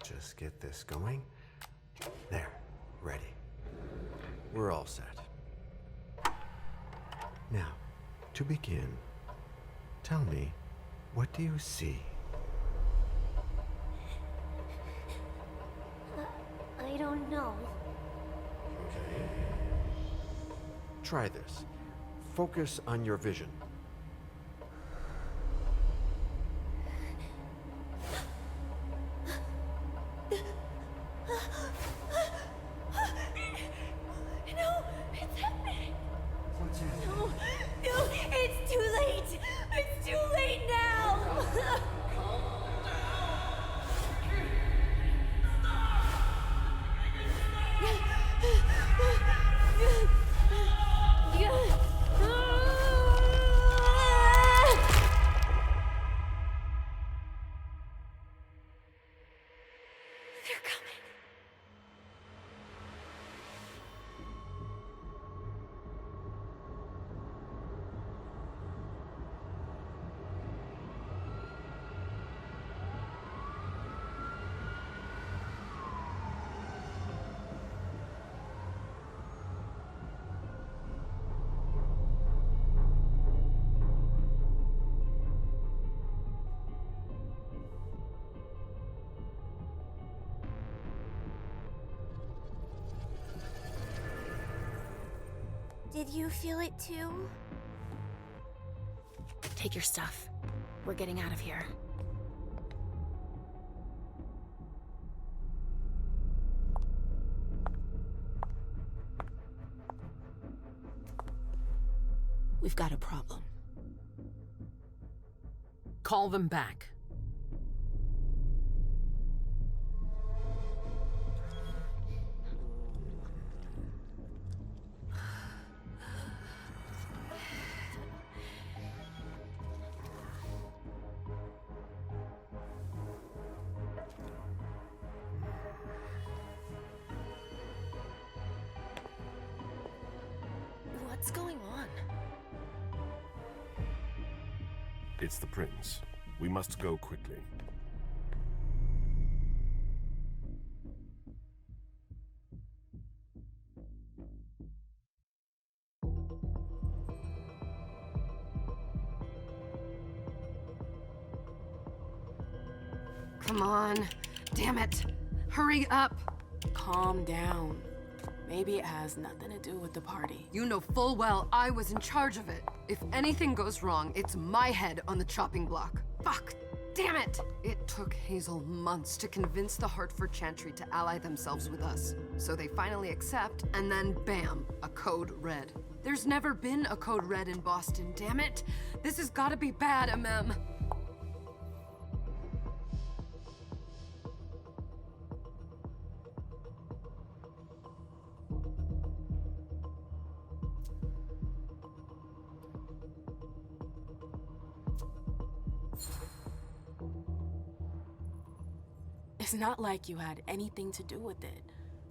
just get this going. There, ready. We're all set. Now, to begin, tell me, what do you see? I don't know. Okay. Try this. Focus on your vision. No, it's happening. No, it's too late. It's too late now. They're coming. Did you feel it too? Take your stuff. We're getting out of here. We've got a problem. Call them back. What's going on? It's the prince. We must go quickly. Come on. Damn it. Hurry up. Calm down. Maybe it has nothing to do with the party. You know full well I was in charge of it. If anything goes wrong, it's my head on the chopping block. Fuck! Damn it! It took Hazel months to convince the Hartford Chantry to ally themselves with us. So they finally accept, and then bam, a code red. There's never been a code red in Boston, damn it! This has gotta be bad, Emem. It's not like you had anything to do with it.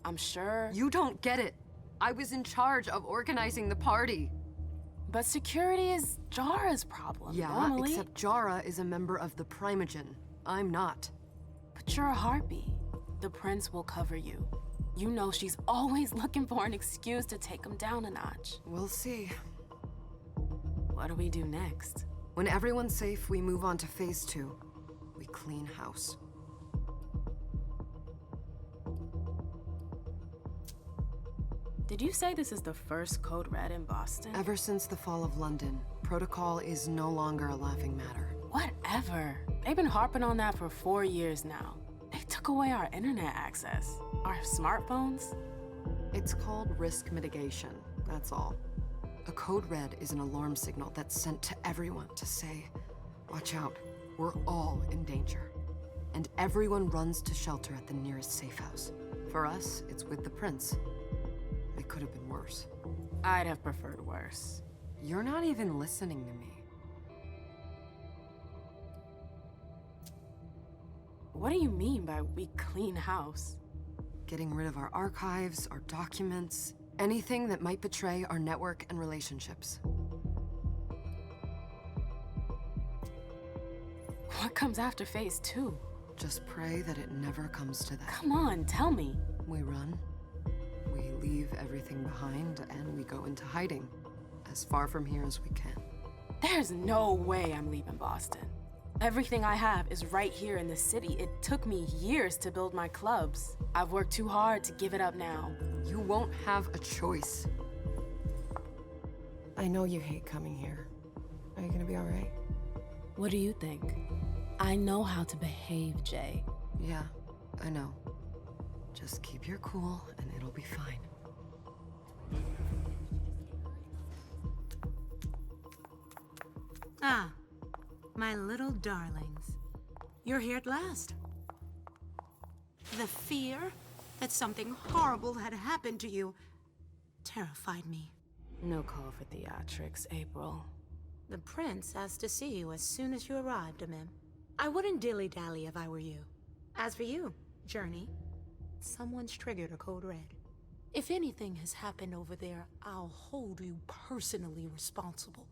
I'm sure. You don't get it. I was in charge of organizing the party. But security is Jara's problem, Yeah, normally. except Jara is a member of the Primogen. I'm not. But you're a harpy. The prince will cover you. You know she's always looking for an excuse to take him down a notch. We'll see. What do we do next? When everyone's safe, we move on to phase 2. We clean house. Did you say this is the first code red in Boston? Ever since the fall of London, protocol is no longer a laughing matter. Whatever. They've been harping on that for 4 years now. They took away our internet access. Our smartphones. It's called risk mitigation, that's all. A code red is an alarm signal that's sent to everyone to say, watch out, we're all in danger. And everyone runs to shelter at the nearest safe house. For us, it's with the prince. It could have been worse. I'd have preferred worse. You're not even listening to me. What do you mean by we clean house? Getting rid of our archives, our documents, anything that might betray our network and relationships. What comes after phase 2? Just pray that it never comes to that. Come on, tell me. We run, we leave everything behind, and we go into hiding. As far from here as we can. There's no way I'm leaving Boston. Everything I have is right here in the city. It took me years to build my clubs. I've worked too hard to give it up now. You won't have a choice. I know you hate coming here. Are you gonna be all right? What do you think? I know how to behave, Jay. Yeah, I know. Just keep your cool and it'll be fine. Ah, my little darlings. You're here at last. The fear that something horrible had happened to you terrified me. No call for theatrics, April. The prince asked to see you as soon as you arrived, Emem. I wouldn't dilly-dally if I were you. As for you, Journey, someone's triggered a code red. If anything has happened over there, I'll hold you personally responsible.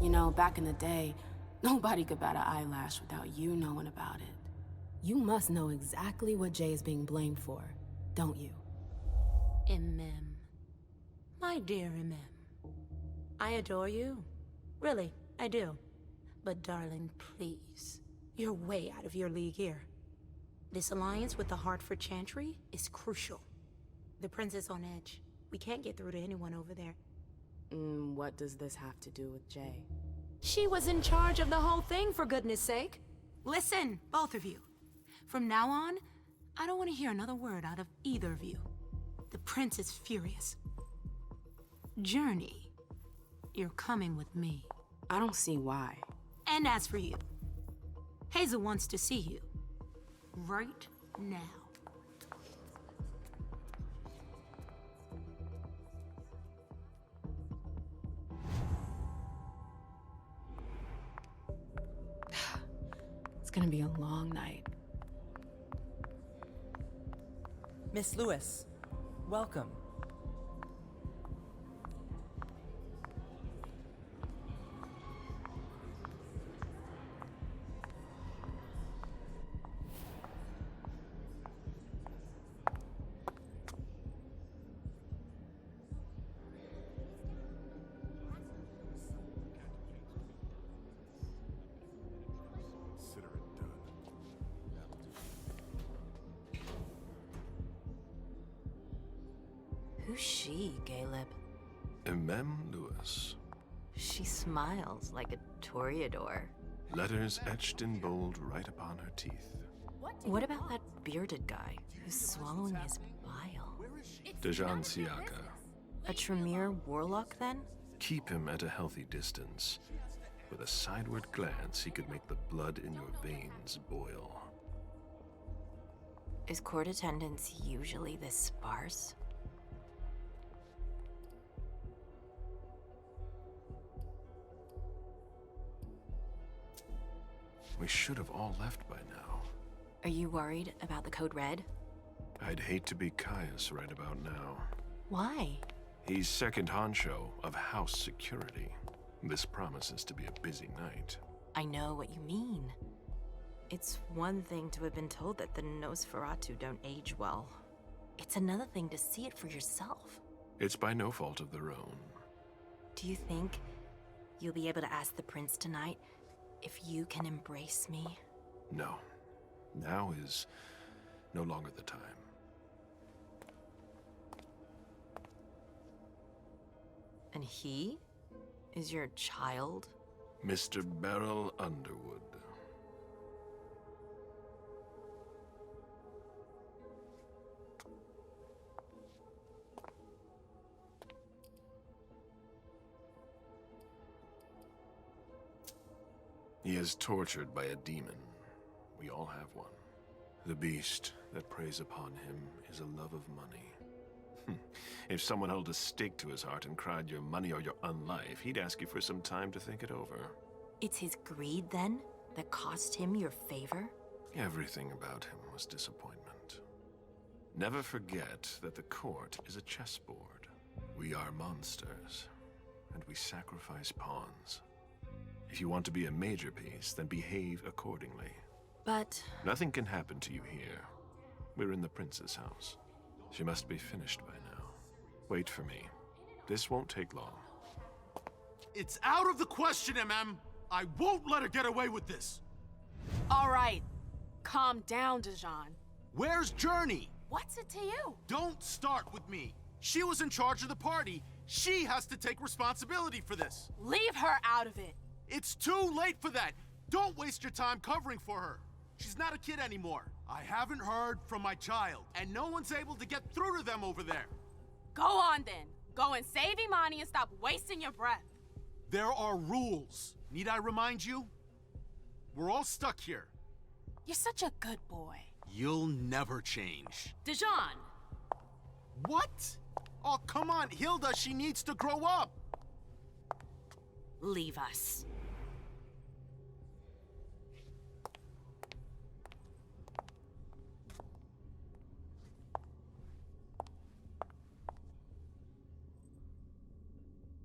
You know, back in the day, nobody could bat an eyelash without you knowing about it. You must know exactly what Jay is being blamed for, don't you? Emem. My dear Emem. I adore you. Really, I do. But darling, please. You're way out of your league here. This alliance with the Hartford Chantry is crucial. The prince is on edge. We can't get through to anyone over there. What does this have to do with Jay? She was in charge of the whole thing, for goodness sake. Listen, both of you. From now on, I don't want to hear another word out of either of you. The prince is furious. Journey, you're coming with me. I don't see why. And as for you, Hazel wants to see you. Right now. It's gonna be a long night. Miss Lewis, welcome. Who's she, Galeb? Emem Lewis. She smiles like a toreador. Letters etched in bold right upon her teeth. What about that bearded guy who's swallowing his bile? Dejan Siaka. A Tremere warlock, then? Keep him at a healthy distance. With a sideward glance, he could make the blood in your veins boil. Is court attendance usually this sparse? We should have all left by now. Are you worried about the Code Red? I'd hate to be Caius right about now. Why? He's second honcho of house security. This promises to be a busy night. I know what you mean. It's one thing to have been told that the Nosferatu don't age well. It's another thing to see it for yourself. It's by no fault of their own. Do you think you'll be able to ask the prince tonight if you can embrace me? No. Now is no longer the time. And he is your child? Mr. Beryl Underwood. He is tortured by a demon. We all have one. The beast that preys upon him is a love of money. If someone held a stake to his heart and cried your money or your unlife, he'd ask you for some time to think it over. It's his greed, then, that cost him your favor? Everything about him was disappointment. Never forget that the court is a chessboard. We are monsters, and we sacrifice pawns. If you want to be a major piece, then behave accordingly. But... Nothing can happen to you here. We're in the prince's house. She must be finished by now. Wait for me. This won't take long. It's out of the question, Emem! I won't let her get away with this! All right. Calm down, Dijon. Where's Journey? What's it to you? Don't start with me. She was in charge of the party. She has to take responsibility for this. Leave her out of it. It's too late for that. Don't waste your time covering for her. She's not a kid anymore. I haven't heard from my child, and no one's able to get through to them over there. Go on then. Go and save Imani and stop wasting your breath. There are rules. Need I remind you? We're all stuck here. You're such a good boy. You'll never change. Dijon! What? Oh, come on, Hilda, she needs to grow up. leave us.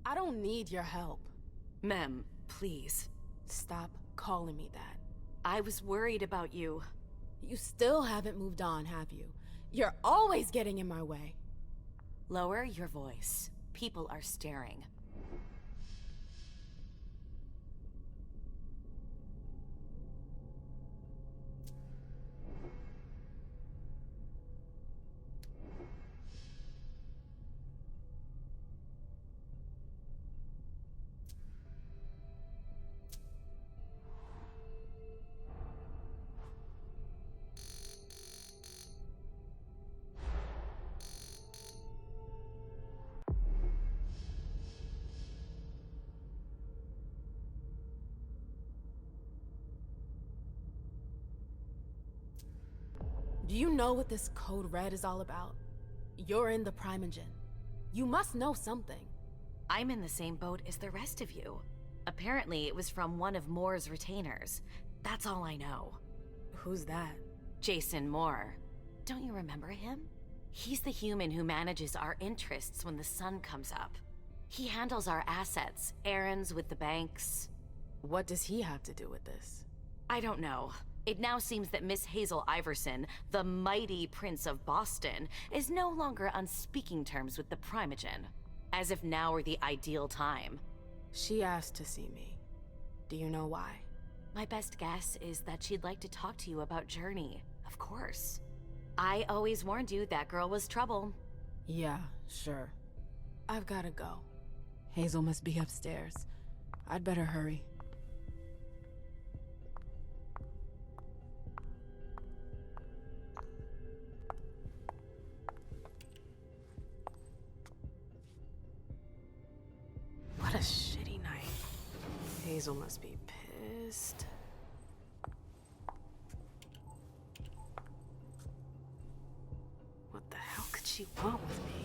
I don't need your help. Mem, please. Stop calling me that. I was worried about you. You still haven't moved on, have you? You're always getting in my way. Lower your voice. People are staring. Do you know what this code red is all about? You're in the Primogen. You must know something. I'm in the same boat as the rest of you. Apparently, it was from one of Moore's retainers. That's all I know. Who's that? Jason Moore. Don't you remember him? He's the human who manages our interests when the sun comes up. He handles our assets, errands with the banks. What does he have to do with this? I don't know. It now seems that Miss Hazel Iverson, the mighty Prince of Boston, is no longer on speaking terms with the Primogen. As if now were the ideal time. She asked to see me. Do you know why? My best guess is that she'd like to talk to you about Journey, of course. I always warned you that girl was trouble. Yeah, sure. I've gotta go. Hazel must be upstairs. I'd better hurry. What a shitty night. Hazel must be pissed. What the hell could she want with me?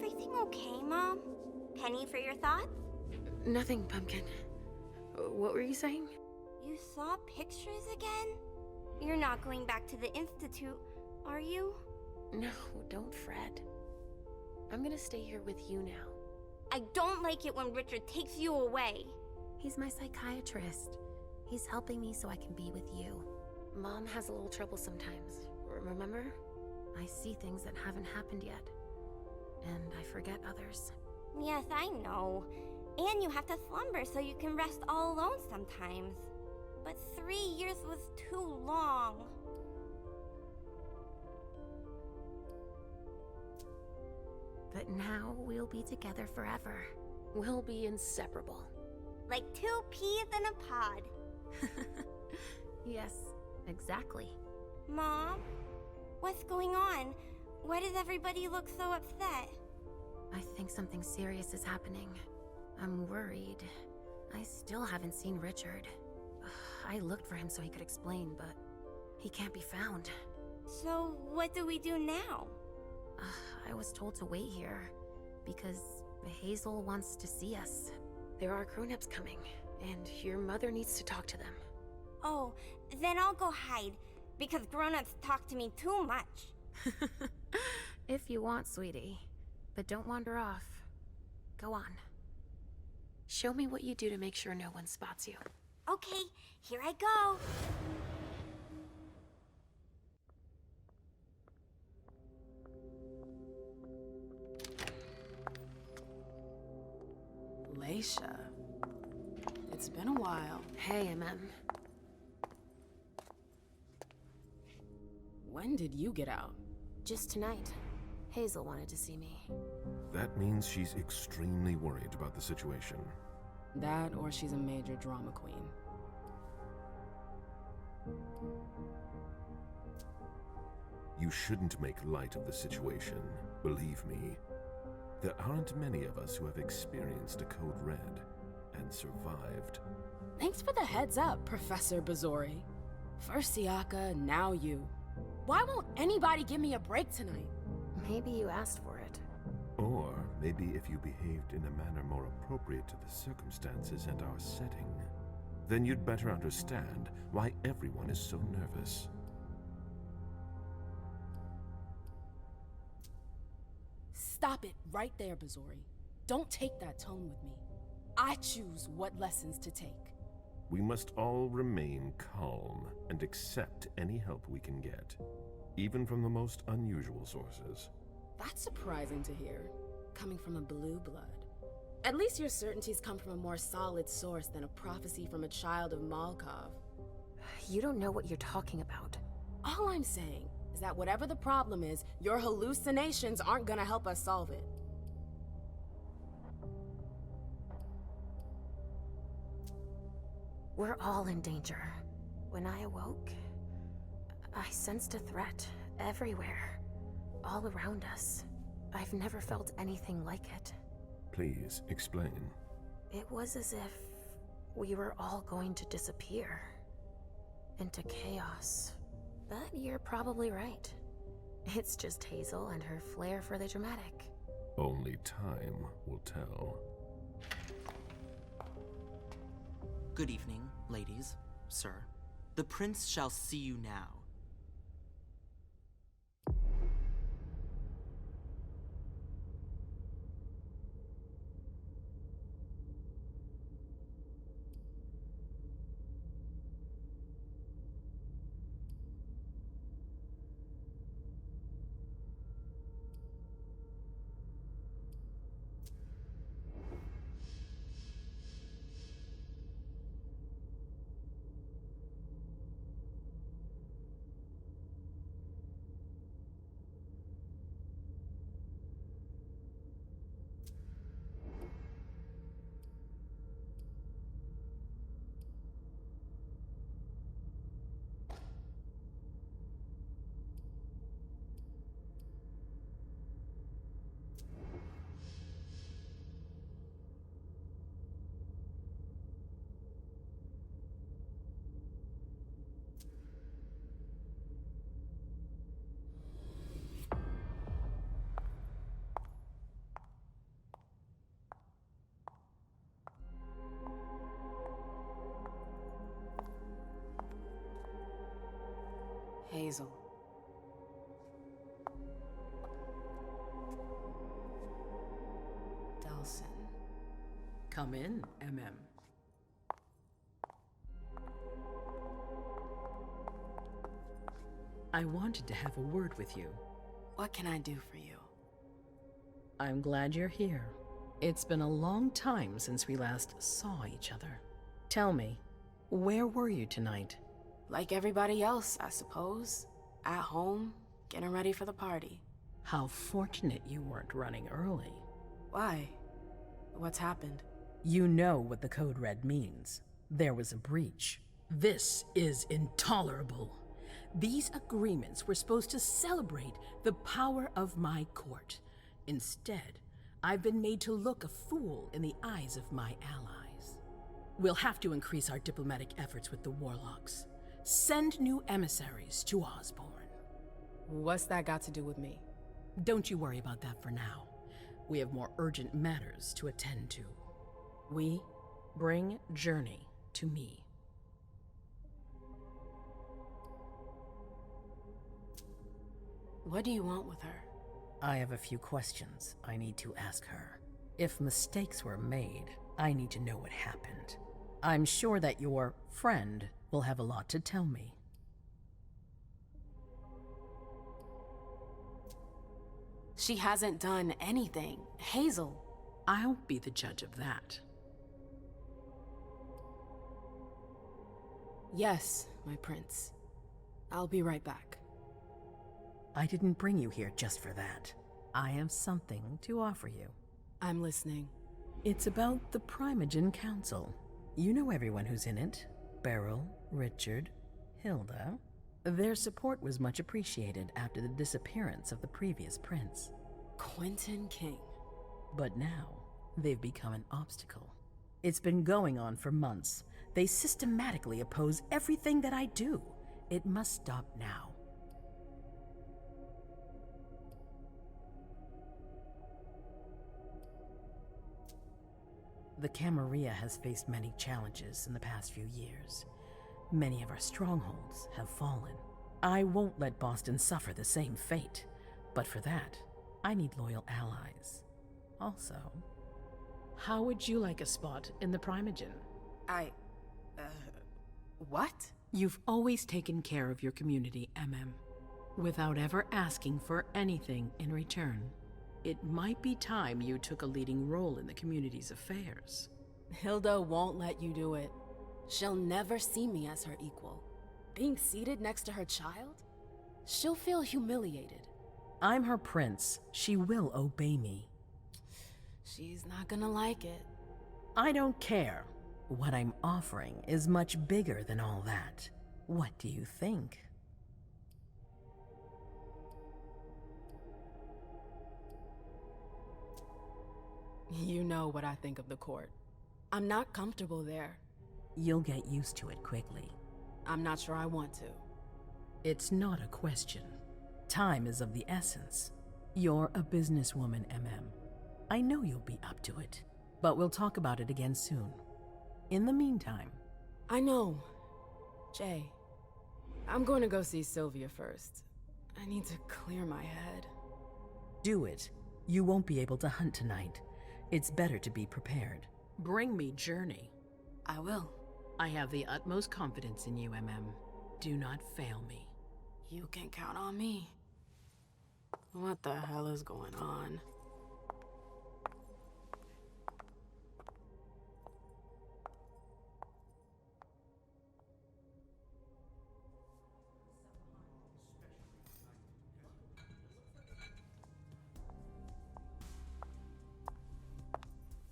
everything okay, Mom? Penny for your thoughts? Nothing, Pumpkin. What were you saying? You saw pictures again? You're not going back to the Institute, are you? No, don't fret. I'm gonna stay here with you now. I don't like it when Richard takes you away. He's my psychiatrist. He's helping me so I can be with you. Mom has a little trouble sometimes, remember? I see things that haven't happened yet. And I forget others. Yes, I know. And you have to slumber so you can rest all alone sometimes. But 3 years was too long. But now we'll be together forever. We'll be inseparable. Like 2 peas in a pod. Yes, exactly. Mom? What's going on? Why does everybody look so upset? I think something serious is happening. I'm worried. I still haven't seen Richard. I looked for him so he could explain, but he can't be found. So, what do we do now? I was told to wait here because Hazel wants to see us. There are grown-ups coming, and your mother needs to talk to them. Oh, then I'll go hide, because grown-ups talk to me too much. If you want, sweetie. But don't wander off. Go on. Show me what you do to make sure no one spots you. Okay, here I go. Leysha. It's been a while. Hey, Emem. When did you get out? Just tonight. Hazel wanted to see me. That means she's extremely worried about the situation. That, or she's a major drama queen. You shouldn't make light of the situation, believe me. There aren't many of us who have experienced a Code Red and survived. Thanks for the heads up, Professor Bazori. First Siaka, now you. Why won't anybody give me a break tonight? Maybe you asked for it. Or maybe if you behaved in a manner more appropriate to the circumstances and our setting, then you'd better understand why everyone is so nervous. Stop it right there, Bazori. Don't take that tone with me. I choose what lessons to take. We must all remain calm and accept any help we can get, even from the most unusual sources. That's surprising to hear, coming from a blue blood. At least your certainties come from a more solid source than a prophecy from a child of Malkov. You don't know what you're talking about. All I'm saying is that whatever the problem is, your hallucinations aren't gonna help us solve it. We're all in danger. When I awoke, I sensed a threat everywhere, all around us. I've never felt anything like it. Please, explain. It was as if we were all going to disappear into chaos. But you're probably right. It's just Hazel and her flair for the dramatic. Only time will tell. Good evening, ladies, sir. The prince shall see you now. Hazel. Delsin. Come in, Emem. I wanted to have a word with you. What can I do for you? I'm glad you're here. It's been a long time since we last saw each other. Tell me, where were you tonight? Like everybody else, I suppose. At home, getting ready for the party. How fortunate you weren't running early. Why? What's happened? You know what the Code Red means. There was a breach. This is intolerable. These agreements were supposed to celebrate the power of my court. Instead, I've been made to look a fool in the eyes of my allies. We'll have to increase our diplomatic efforts with the Warlocks. Send new emissaries to Osborne. What's that got to do with me? Don't you worry about that for now. We have more urgent matters to attend to. We bring Journey to me. What do you want with her? I have a few questions I need to ask her. If mistakes were made, I need to know what happened. I'm sure that your friend will have a lot to tell me. She hasn't done anything. Hazel. I'll be the judge of that. Yes, my prince. I'll be right back. I didn't bring you here just for that. I have something to offer you. I'm listening. It's about the Primogen Council. You know everyone who's in it. Beryl, Richard, Hilda. Their support was much appreciated after the disappearance of the previous prince. Quentin King. But now, they've become an obstacle. It's been going on for months. They systematically oppose everything that I do. It must stop now. The Camarilla has faced many challenges in the past few years. Many of our strongholds have fallen. I won't let Boston suffer the same fate, but for that, I need loyal allies. Also, how would you like a spot in the Primogen? What? You've always taken care of your community, Emem, without ever asking for anything in return. It might be time you took a leading role in the community's affairs. Hilda won't let you do it. She'll never see me as her equal. Being seated next to her child? She'll feel humiliated. I'm her prince. She will obey me. She's not gonna like it. I don't care. What I'm offering is much bigger than all that. What do you think? You know what I think of the court. I'm not comfortable there. You'll get used to it quickly. I'm not sure I want to. It's not a question. Time is of the essence. You're a businesswoman, Emem. I know you'll be up to it, but we'll talk about it again soon. In the meantime... I know. Jay, I'm going to go see Sylvia first. I need to clear my head. Do it. You won't be able to hunt tonight. It's better to be prepared. Bring me Journey. I will. I have the utmost confidence in you, Emem. Do not fail me. You can count on me. What the hell is going on?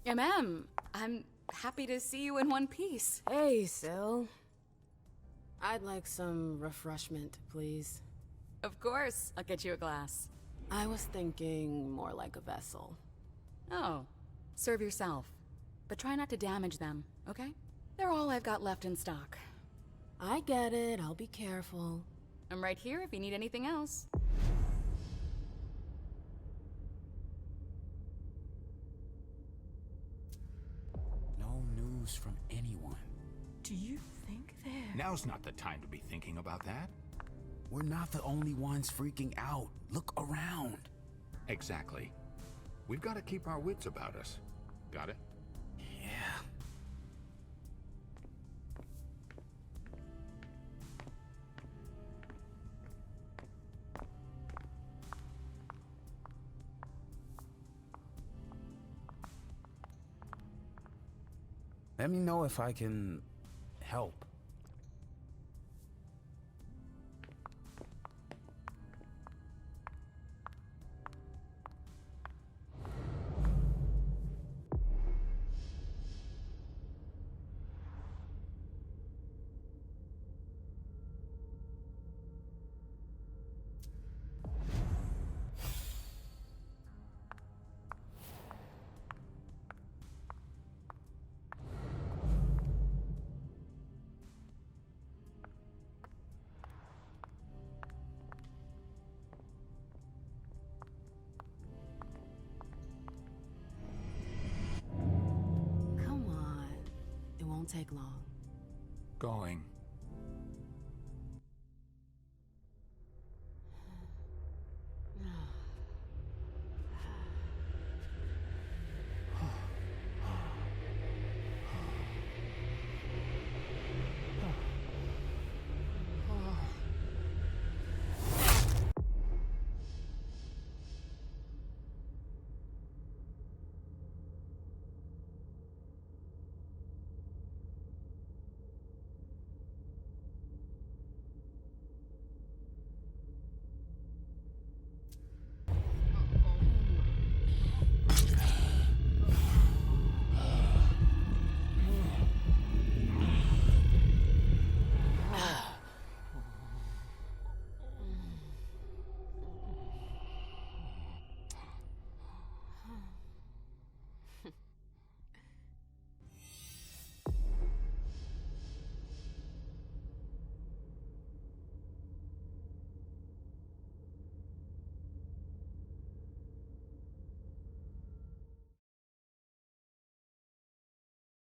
Emem, I'm happy to see you in one piece. Hey, Syl. I'd like some refreshment, please. Of course, I'll get you a glass. I was thinking more like a vessel. Oh, serve yourself. But try not to damage them, okay? They're all I've got left in stock. I get it, I'll be careful. I'm right here if you need anything else. No news from anyone. Do you think they're... Now's not the time to be thinking about that. We're not the only ones freaking out. Look around. Exactly. We've got to keep our wits about us. Got it? Yeah. Let me know if I can help. Come on. It won't take long. Going.